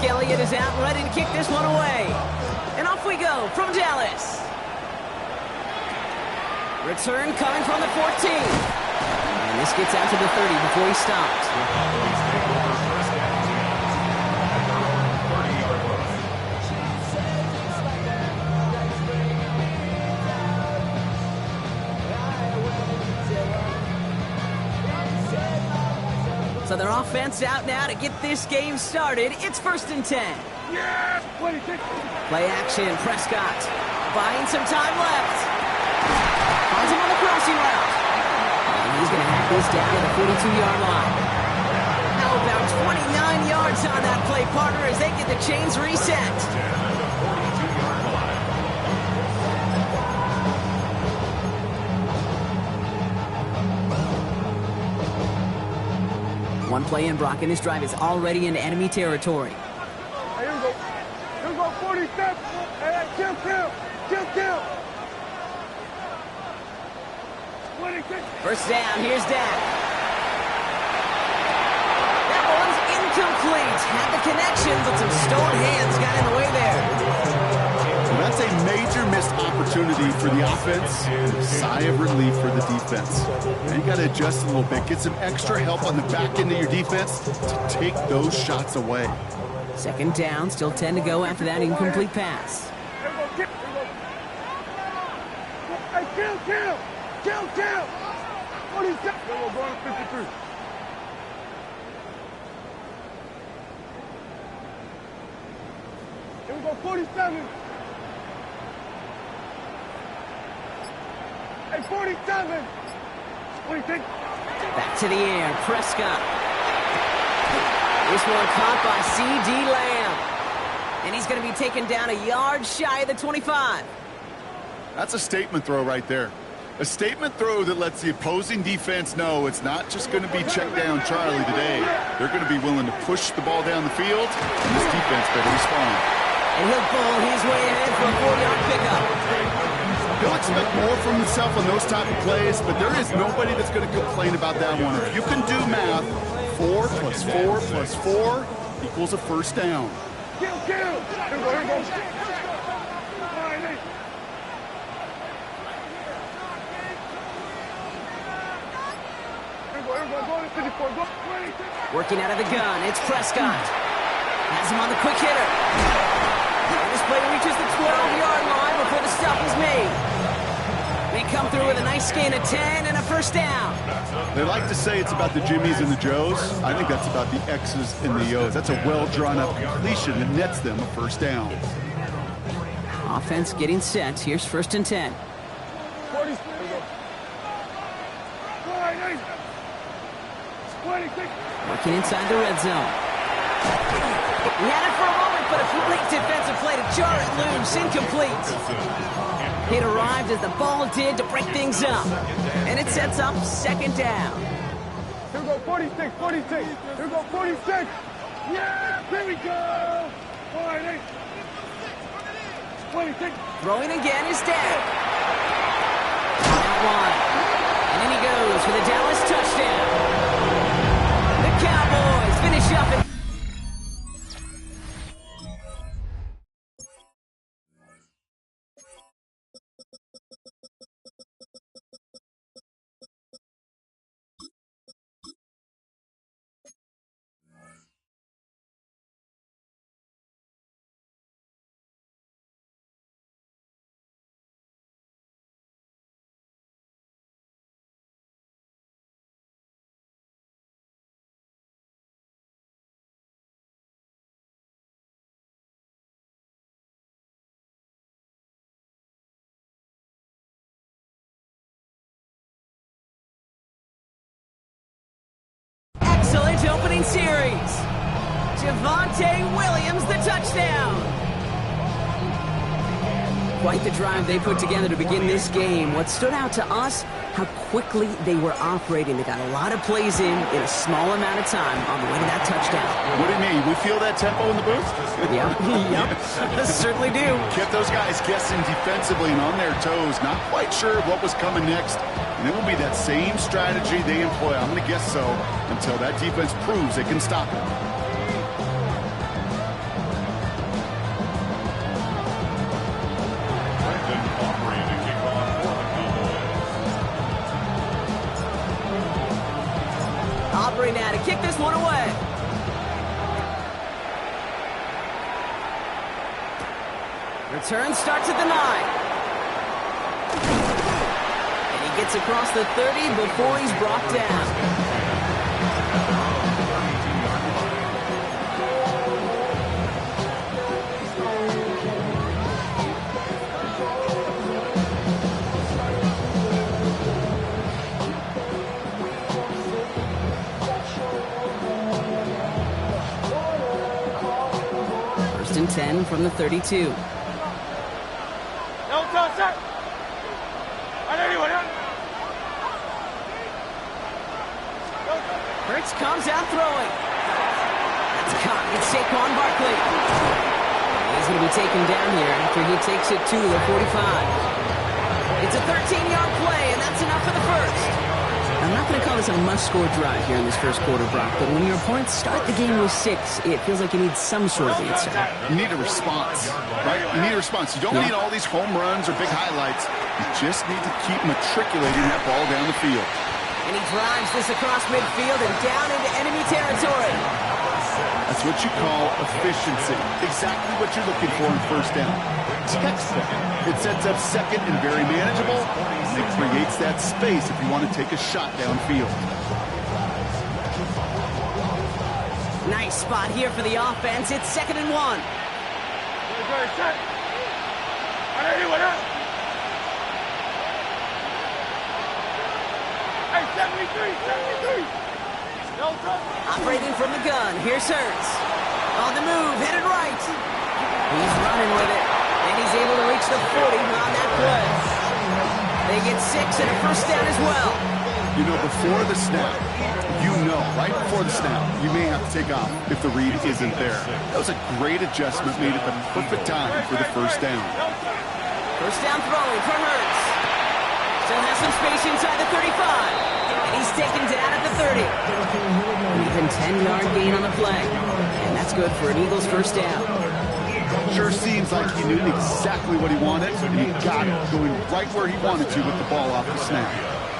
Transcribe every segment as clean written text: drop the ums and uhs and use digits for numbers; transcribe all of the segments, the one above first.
Elliott is out, ready to kick this one away. And off we go from Dallas. Return coming from the 14. And this gets out to the 30 before he stops. So their offense out now to get this game started. It's 1st and 10. Yeah! Play action, Prescott. Buying some time left. Finds him on the crossing route. And he's going to hack this down to the 42-yard line. How about 29 yards on that play, partner, as they get the chains reset. One play in, Brock, and this drive is already in enemy territory. Hey, here we go. Here we go, 40 steps. Hey, kill. 26. First down, here's Dak. That one's incomplete. Had the connection, but some stolen hands got in the way there. Well, that's a major missed opportunity for the offense. Sigh of relief for the defense. Now you got to adjust a little bit. Get some extra help on the back end of your defense to take those shots away. Second down, still 10 to go after that incomplete pass. Hey, kill. 47. We're going to 53. Here we go, 47. Hey, 47. 26. Back to the air, Prescott. This one caught by C.D. Lamb. And he's going to be taken down a yard shy of the 25. That's a statement throw right there. A statement throw that lets the opposing defense know it's not just going to be check down Charlie today. They're going to be willing to push the ball down the field, and this defense better respond. And he'll pull his way ahead for a 4-yard pickup. He'll expect more from himself on those type of plays, but there is nobody that's going to complain about that one. If you can do math, 4 plus 4 plus 4 equals a first down. Kill. Here we go. Working out of the gun, it's Prescott. Has him on the quick hitter. And this play reaches the 12-yard line before the stop is made. They come through with a nice gain of 10 and a first down. They like to say it's about the Jimmies and the Joes. I think that's about the X's and the O's. That's a well-drawn-up completion that nets them a first down. Offense getting set. Here's 1st and 10. 40. 26. Working inside the red zone. He had it for a moment, but a complete defensive play to jar it loose. Incomplete. It arrived as the ball did to break things up. And it sets up 2nd down. Here we go, 46. Here we go, 46. Yeah, here we go. 26. Throwing again is Dak. That one. And then he goes for the Dallas touchdown. The Cowboys finish up at excellent opening series. Javonte Williams, the touchdown. Quite the drive they put together to begin this game. What stood out to us, how quickly they were operating. They got a lot of plays in a small amount of time on the way to that touchdown. What do you mean? We feel that tempo in the booth? Yep, certainly do. Kept those guys guessing defensively and on their toes, not quite sure what was coming next. And it will be that same strategy they employ, I'm going to guess so, until that defense proves they can stop it. recovery now to kick this one away. Return starts at the 9. And he gets across the 30 before he's brought down. First and 10 from the 32. Hurts comes out throwing. That's caught. It's Saquon Barkley. He's going to be taken down here after he takes it to the 45. It's a 13-yard play, and that's enough for the first. I'm not going to call this a must-score drive here in this first quarter, Brock, but when your opponents start the game with 6, it feels like you need some sort of answer. You need a response, right? You need a response. You don't need all these home runs or big highlights. You just need to keep matriculating that ball down the field. And he drives this across midfield and down into enemy territory. That's what you call efficiency. Exactly what you're looking for in first down. Textbook. It sets up second and very manageable. And it creates that space if you want to take a shot downfield. Nice spot here for the offense. It's 2nd and 1. Hey, 73. Operating from the gun. Here's Hurts. On the move, headed right. He's running with it. And he's able to reach the 40 on that play. They get 6 and a first down as well. You know, before the snap, right before the snap, you may have to take off if the read isn't there. That was a great adjustment made at the perfect time for the first down. First down throwing for Hurts. Still has some space inside the 35. And he's taken down at the 30. An even 10-yard gain on the play. And that's good for an Eagles first down. Sure seems like he knew exactly what he wanted, and he got it, going right where he wanted to with the ball off the snap.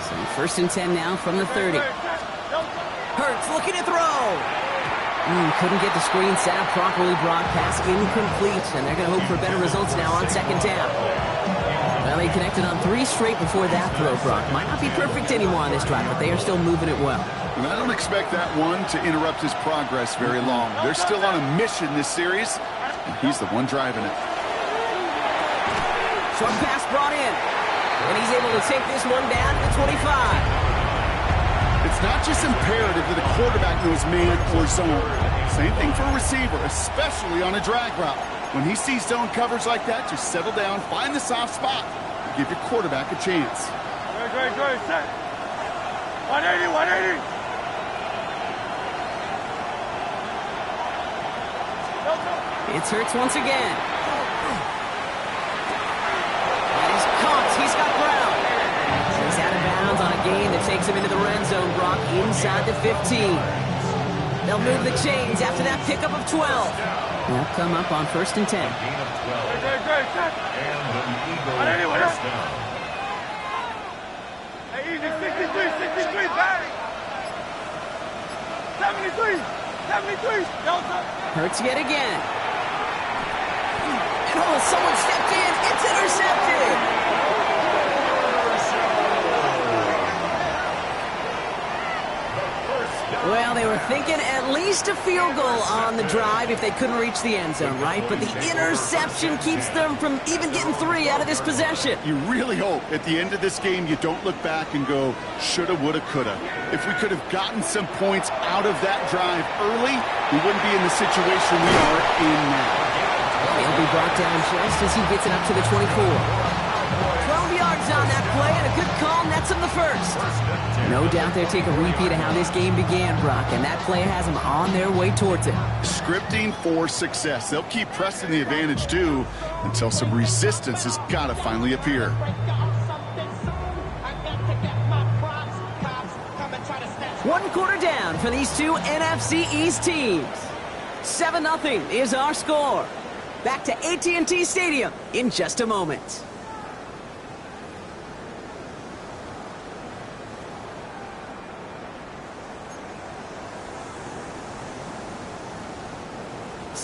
So first and 10 now from the 30. Hurts looking to throw. Couldn't get the screen set up properly. Broadcast incomplete, and they're going to hope for better results now on second down. Well, they connected on 3 straight before that throw, Brock. Might not be perfect anymore on this drive, but they are still moving it well. And I don't expect that one to interrupt his progress very long. They're still on a mission this series, and he's the one driving it. Short pass brought in, and he's able to take this one down to the 25. It's not just imperative that a quarterback knows man or zone. Same thing for a receiver, especially on a drag route. When he sees zone coverage like that, just settle down, find the soft spot, and give your quarterback a chance. Great, set. 180. It's Hurts once again. And he's caught. He's got ground. He's out of bounds on a gain that takes him into the red zone, Brock, inside the 15. They'll move the chains after that pickup of 12. They'll come up on first and 10. Great, set. And the Eagles first down. Hey, easy, 63, back. 73. Hurts yet again. And someone stepped in. It's intercepted. Well, they were thinking at least a field goal on the drive if they couldn't reach the end zone, right? But the interception keeps them from even getting 3 out of this possession. You really hope at the end of this game you don't look back and go, shoulda, woulda, coulda. If we could have gotten some points out of that drive early, we wouldn't be in the situation we are in now. He'll be brought down just as he gets it up to the 24. 12 yards on that play, and a good call nets him the first. No doubt they'll take a repeat of how this game began, Brock, and that play has them on their way towards it. Scripting for success. They'll keep pressing the advantage, too, until some resistance has got to finally appear. One quarter down for these two NFC East teams. 7-0 is our score. Back to AT&T Stadium in just a moment.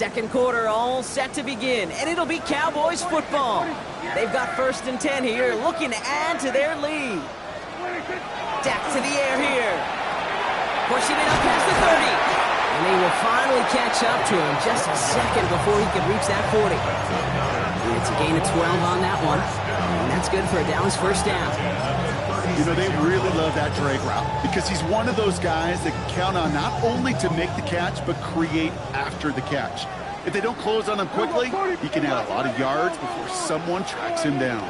Second quarter all set to begin, and it'll be Cowboys football. They've got 1st and 10 here, looking to add to their lead. Dak to the air here. Pushing it up past the 30. And they will finally catch up to him just a second before he can reach that 40. And it's a gain of 12 on that one. And that's good for a Dallas first down. You know, they really love that drag route because he's one of those guys that can count on not only to make the catch, but create after the catch. If they don't close on him quickly, he can add a lot of yards before someone tracks him down.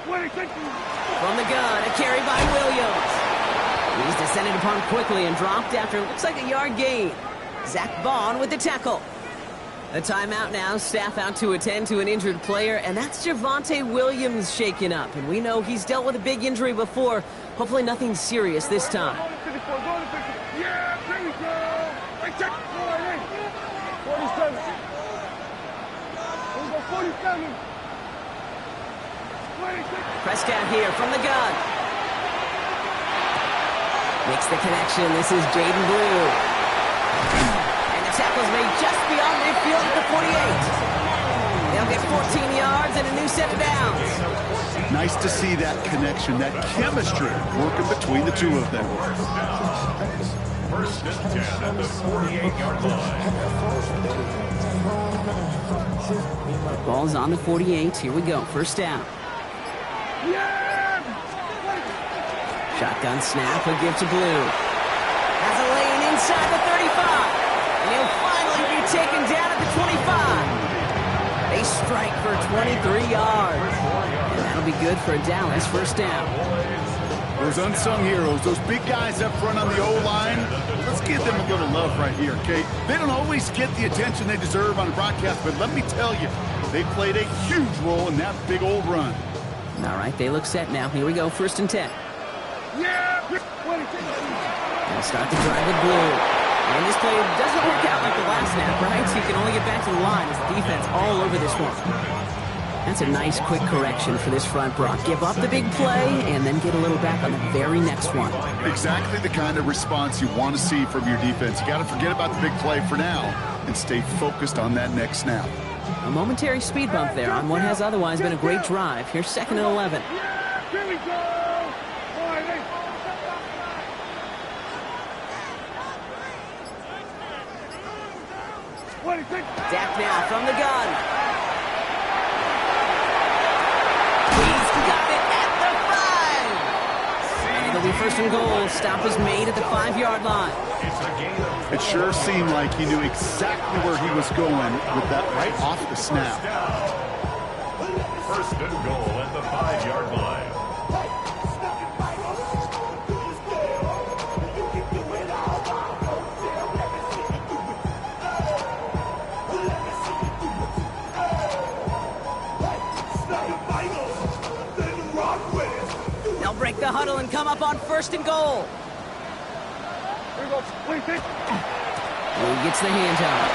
From the gun, a carry by Williams. He's descended upon quickly and dropped after looks like a yard gain. Zach Bond with the tackle. A timeout now, staff out to attend to an injured player, and that's Javonte Williams shaken up. And we know he's dealt with a big injury before. Hopefully nothing serious this time. Yeah, there we go. Check. 47. Here we go, 47. 26. Prescott here from the gun. Makes the connection. This is Jaden Blue. Tackles made just beyond midfield at the 48. They'll get 14 yards and a new set of downs. Nice to see that connection, that chemistry working between the two of them. 1st and 10 at the 48-yard line. Ball's on the 48. Here we go. First down. Shotgun snap. He'll give to Blue. Has a lane inside the 35. And he'll finally be taken down at the 25. They strike for 23 yards. And that'll be good for a Dallas first down. Those unsung heroes, those big guys up front on the O-line, let's give them a little love right here, okay? They don't always get the attention they deserve on the broadcast, but let me tell you, they played a huge role in that big old run. All right, they look set now. Here we go, 1st and 10. They'll start the drive with Blue. And this play doesn't work out like the last snap, right? So you can only get back to the line as the defense all over this one. That's a nice quick correction for this front, Brock. Give up the big play and then get a little back on the very next one. Exactly the kind of response you want to see from your defense. You got to forget about the big play for now and stay focused on that next snap. A momentary speed bump there on what has otherwise been a great drive. Here's 2nd and 11. Here we go. Dak now from the gun. He's got it at the 5. And it'll be 1st and goal. Stop is made at the 5-yard line. It sure seemed like he knew exactly where he was going with that right off the snap. 1st and goal at the 5-yard line. Break the huddle and come up on 1st and goal. Here we go. Blue gets the handoff.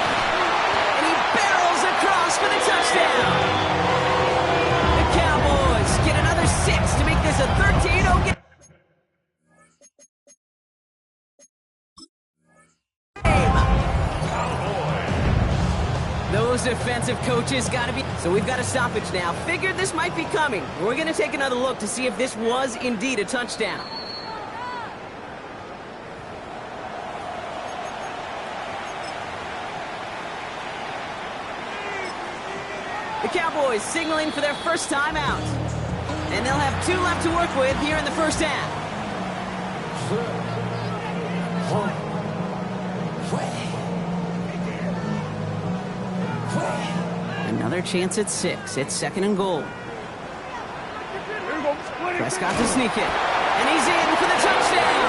And he barrels across for the touchdown. The Cowboys get another 6 to make this a 13-0 game. Those defensive coaches got to be... So we've got a stoppage now. Figured this might be coming. We're going to take another look to see if this was indeed a touchdown. The Cowboys signaling for their first time out. And they'll have 2 left to work with here in the first half. Another chance at 6. It's 2nd and goal. Prescott to sneak it. And he's in for the touchdown.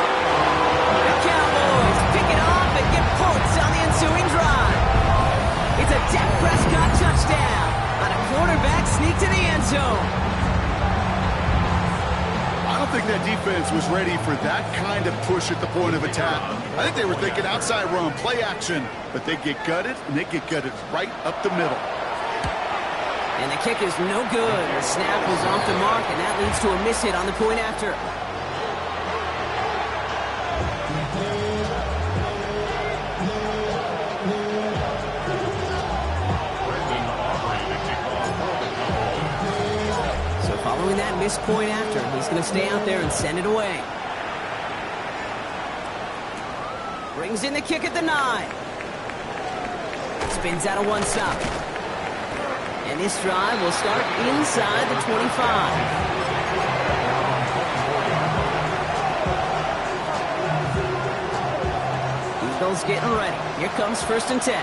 The Cowboys pick it off and get points on the ensuing drive. It's a Dak Prescott touchdown on a quarterback sneak to the end zone. I don't think that defense was ready for that kind of push at the point of attack. I think they were thinking outside run, play action, but they get gutted, and they get gutted right up the middle. And the kick is no good. The snap was off the mark, and that leads to a miss hit on the point after. Following that missed point after, he's going to stay out there and send it away. Brings in the kick at the 9. Spins out of one stop. And this drive will start inside the 25. Eagles getting ready. Here comes 1st and 10.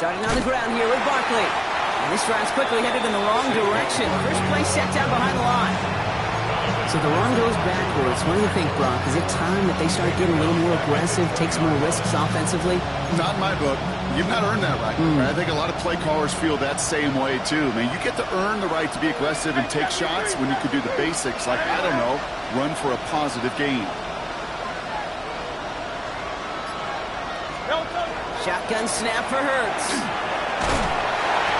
Starting on the ground here with Barkley. And this drive's quickly headed in the wrong direction. First play set down behind the line. So the run goes backwards. What do you think, Brock? Is it time that they start getting a little more aggressive, take some more risks offensively? Not in my book. You've not earned that right. I think a lot of play callers feel that same way, too. I mean, you get to earn the right to be aggressive and take shots when you could do the basics, like, I don't know, run for a positive gain. Shotgun snap for Hurts.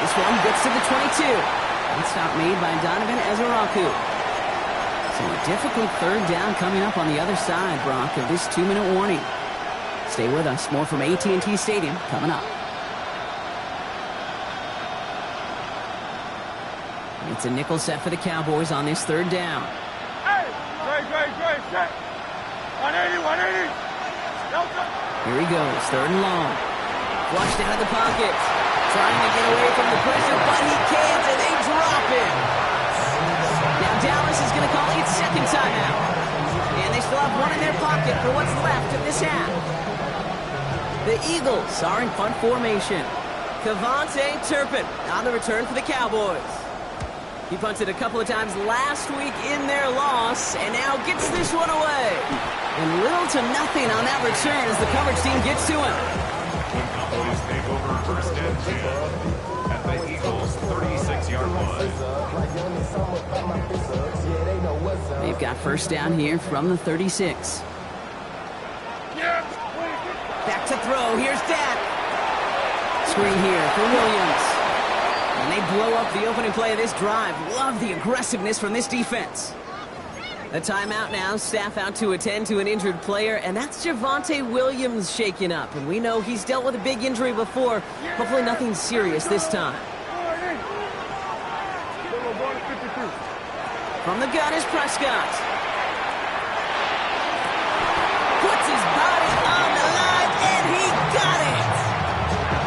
This one gets to the 22. Good stop made by Donovan Ezeraku. So a difficult 3rd down coming up on the other side, Brock, of this 2-minute warning. Stay with us. More from AT&T Stadium coming up. It's a nickel set for the Cowboys on this 3rd down. Hey! Great, set! 180! Here he goes, 3rd and long. Flushed out of the pocket. Trying to get away from the pressure, but he can't, and they drop him. Now Dallas is going to call its 2nd timeout. And they still have one in their pocket for what's left of this half. The Eagles are in punt formation. Cavante Turpin on the return for the Cowboys. He punted a couple of times last week in their loss, and now gets this one away. And little to nothing on that return as the coverage team gets to him. The Cowboys take over 1st and 10 at the Eagles' 36-yard line. They've got 1st down here from the 36. Back to throw. Here's Dak. Screen here for Williams. And they blow up the opening play of this drive. Love the aggressiveness from this defense. The timeout now, staff out to attend to an injured player, and that's Javonte Williams shaken up. And we know he's dealt with a big injury before. Hopefully nothing serious this time. From the gun is Prescott. Puts his body on the line, and he got it!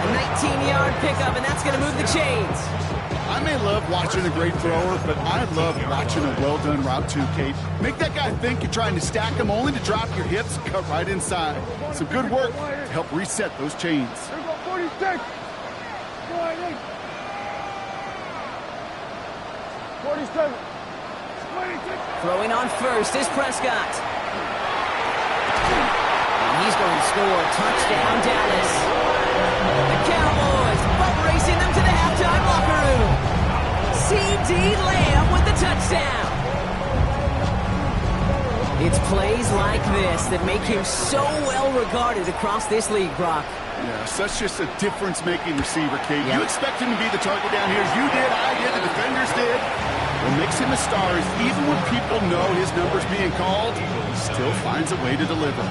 A 19-yard pickup, and that's going to move the chains. I may love watching a great thrower, but I love watching a well-done route too, Kate. Make that guy think you're trying to stack him only to drop your hips and cut right inside. Some good work to help reset those chains. Here go 46. 47. 26. Throwing on first is Prescott. And he's going to score. Touchdown, Dallas. The Cowboys boat racing them to the halftime locker room. C.D. Lamb with the touchdown. It's plays like this that make him so well regarded across this league, Brock. Yeah, such just a difference-making receiver, Kate. You expect him to be the target down here. You did, I did, the defenders did. What makes him a star is even when people know his number's being called, he still finds a way to deliver.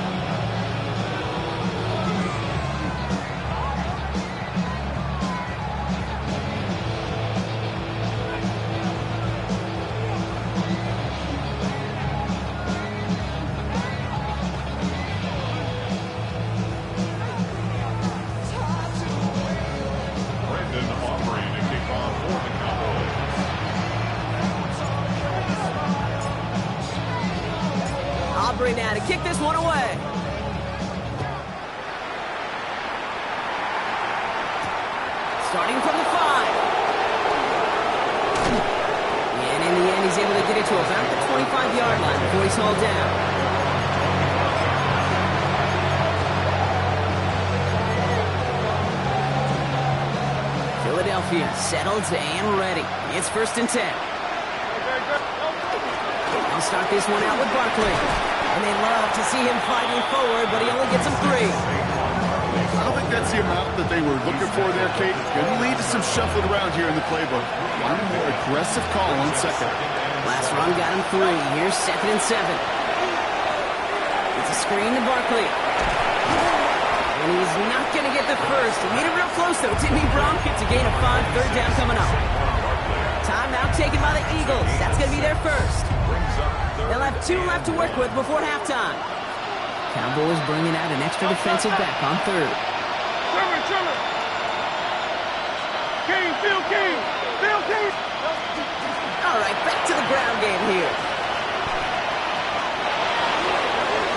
Now to kick this one away. Starting from the 5. And in the end, he's able to get it to about the 25-yard line before he's hauled down. Philadelphia settled and ready. It's 1st and 10. I'll start this one out with Barkley. And they love to see him fighting forward, but he only gets them 3. I don't think that's the amount that they were looking for there, Kate. Going to lead to some shuffling around here in the playbook. One more aggressive call on 2nd. Last run got him 3. Here's 2nd and 7. It's a screen to Barkley. And he's not going to get the first. He made it real close, though. Didn't he, Bronk? It's a gain of 5, third down coming up. Timeout taken by the Eagles. That's going to be their first. They'll have 2 left to work with before halftime. Cowboys bringing out an extra defensive back on third. Trevor. King. All right, back to the ground game here.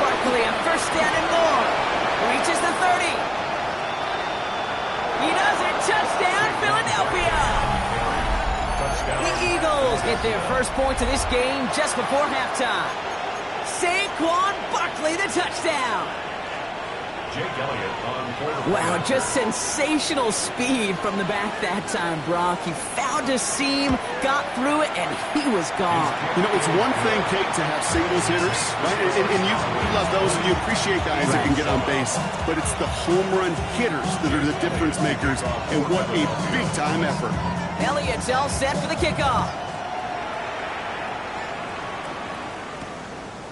Barkley on first down and more. Reaches the 30. He does it. Touchdown, Philadelphia. The Eagles get their first point of this game just before halftime. Saquon Barkley, the touchdown. Wow, just sensational speed from the back that time, Brock. He found a seam, got through it, and he was gone. You know, it's one thing, Kate, to have singles hitters, right? And you love those, and you appreciate guys that can get on base. But it's the home run hitters that are the difference makers, and what a big-time effort. Elliott's all set for the kickoff.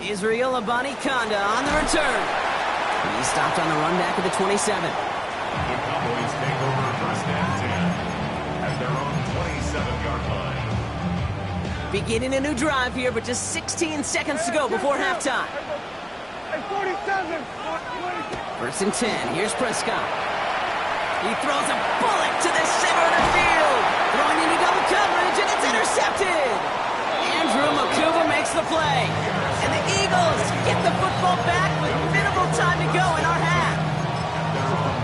Israel Abanikanda on the return. He stopped on the run back of the 27. The Cowboys take over first and 10 at their own 27-yard line. Beginning a new drive here, but just 16 seconds to go before halftime. Hey, 47. First and 10. Here's Prescott. He throws a bullet to the center of the field. Throwing into double coverage, and it's intercepted. Andrew Makuba makes the play. And the Eagles get the football back with minimal time to go in our half.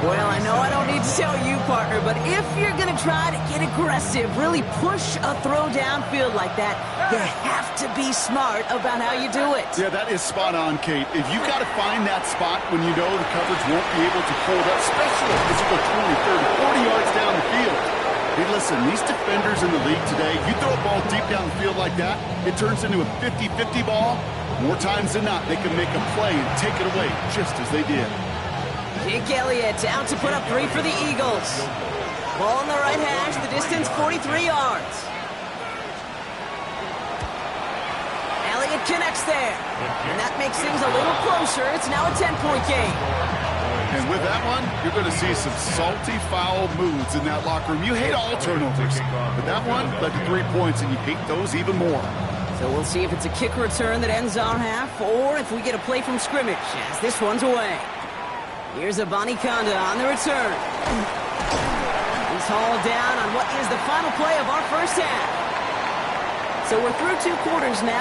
Well, I know I don't need to tell you, partner, but if you're going to try to get aggressive, really push a throw downfield like that, you have to be smart about how you do it. Yeah, that is spot on, Kate. If you got to find that spot when you know the coverage won't be able to hold up, especially if you go 20, 30, 40 yards down the field. Hey, listen, these defenders in the league today, you throw a ball deep down the field like that, it turns into a 50-50 ball. More times than not, they can make a play and take it away, just as they did. Jake Elliott out to put up 3 for the Eagles. Ball on the right hash, the distance 43 yards. Elliott connects there. And that makes things a little closer. It's now a 10-point game. And with that one, you're going to see some salty, foul moods in that locker room. You hate all turnovers, but that one led to 3 points, and you hate those even more. So we'll see if it's a kick return that ends our half, or if we get a play from scrimmage, as this one's away. Here's Abanikanda on the return. He's hauled down on what is the final play of our first half. So we're through 2 quarters now.